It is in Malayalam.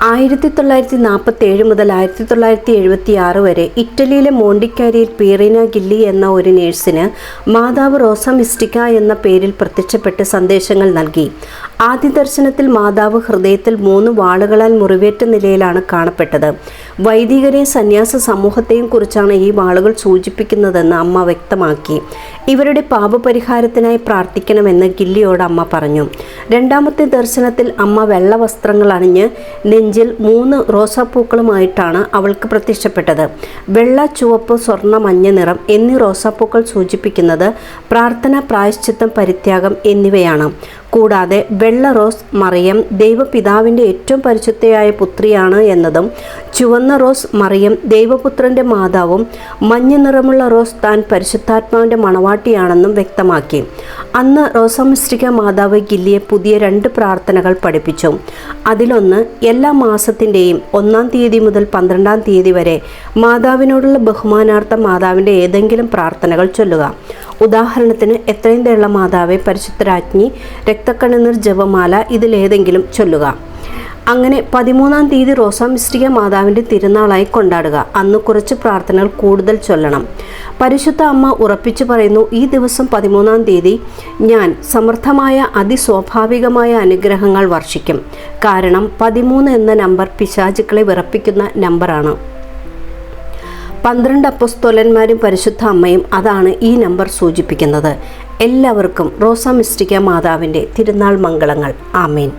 1947 മുതൽ 1976 വരെ ഇറ്റലിയിലെ മോണ്ടിക്കാരിയിൽ പീറിന ഗില്ലി എന്ന ഒരു നേഴ്സിന് മാതാവ് റോസ മിസ്റ്റിക്ക എന്ന പേരിൽ പ്രത്യക്ഷപ്പെട്ട് സന്ദേശങ്ങൾ നൽകി. ആദ്യ ദർശനത്തിൽ മാതാവ് ഹൃദയത്തിൽ 3 വാളുകളാൽ മുറിവേറ്റ നിലയിലാണ് കാണപ്പെട്ടത്. വൈദികരെയും സന്യാസ സമൂഹത്തെയും കുറിച്ചാണ് ഈ വാളുകൾ സൂചിപ്പിക്കുന്നതെന്ന് അമ്മ വ്യക്തമാക്കി. ഇവരുടെ പാപപരിഹാരത്തിനായി പ്രാർത്ഥിക്കണമെന്ന് ഗില്ലിയോട് അമ്മ പറഞ്ഞു. രണ്ടാമത്തെ ദർശനത്തിൽ അമ്മ വെള്ള വസ്ത്രങ്ങൾ അണിഞ്ഞ് നെഞ്ചിൽ 3 റോസാപ്പൂക്കളുമായിട്ടാണ് അവൾക്ക് പ്രത്യക്ഷപ്പെട്ടത്. വെള്ള, ചുവപ്പ്, സ്വർണ്ണ, മഞ്ഞ നിറം എന്നീ റോസാപ്പൂക്കൾ സൂചിപ്പിക്കുന്നത് പ്രാർത്ഥന, പ്രായശ്ചിത്തം, പരിത്യാഗം എന്നിവയാണ്. കൂടാതെ വെള്ള റോസ് മറിയം ദൈവപിതാവിൻ്റെ ഏറ്റവും പരിശുദ്ധയായ പുത്രിയാണ് എന്നതും, ചുവന്ന റോസ് മറിയം ദൈവപുത്രൻ്റെ മാതാവും, മഞ്ഞ നിറമുള്ള റോസ് താൻ പരിശുദ്ധാത്മാവിൻ്റെ മണവാട്ടിയാണെന്നും വ്യക്തമാക്കി. അന്ന് റോസ മിസ്റ്റിക്ക മാതാവ് ഗില്ലിയെ പുതിയ 2 പ്രാർത്ഥനകൾ പഠിപ്പിച്ചു. അതിലൊന്ന്, എല്ലാ മാസത്തിൻ്റെയും 1-ാം തീയതി മുതൽ 12-ാം തീയതി വരെ മാതാവിനോടുള്ള ബഹുമാനാർത്ഥം മാതാവിൻ്റെ ഏതെങ്കിലും പ്രാർത്ഥനകൾ ചൊല്ലുക. ഉദാഹരണത്തിന്, എത്രയും ദയുള്ള മാതാവേ, പരിശുദ്ധരാജ്ഞി, രക്തക്കണ്ണുനീർ ജപമാല ഇതിലേതെങ്കിലും ചൊല്ലുക. അങ്ങനെ 13-ാം തീയതി റോസ മിസ്റ്റിക്ക മാതാവിൻ്റെ തിരുനാളായി കൊണ്ടാടുക. അന്ന് കുറച്ച് പ്രാർത്ഥനകൾ കൂടുതൽ ചൊല്ലണം. പരിശുദ്ധ അമ്മ ഉറപ്പിച്ചു പറയുന്നു, ഈ ദിവസം 13-ാം തീയതി ഞാൻ സമർത്ഥമായ അതിസ്വാഭാവികമായ അനുഗ്രഹങ്ങൾ വർഷിക്കും. കാരണം 13 എന്ന നമ്പർ പിശാചുക്കളെ വിറപ്പിക്കുന്ന നമ്പറാണ്. 12 അപ്പോസ്തലന്മാരും പരിശുദ്ധ അമ്മയും അതാണ് ഈ നമ്പർ സൂചിപ്പിക്കുന്നത്. എല്ലാവർക്കും റോസ മിസ്റ്റിക്ക മാതാവിൻ്റെ തിരുനാൾ മംഗളങ്ങൾ. ആമേൻ.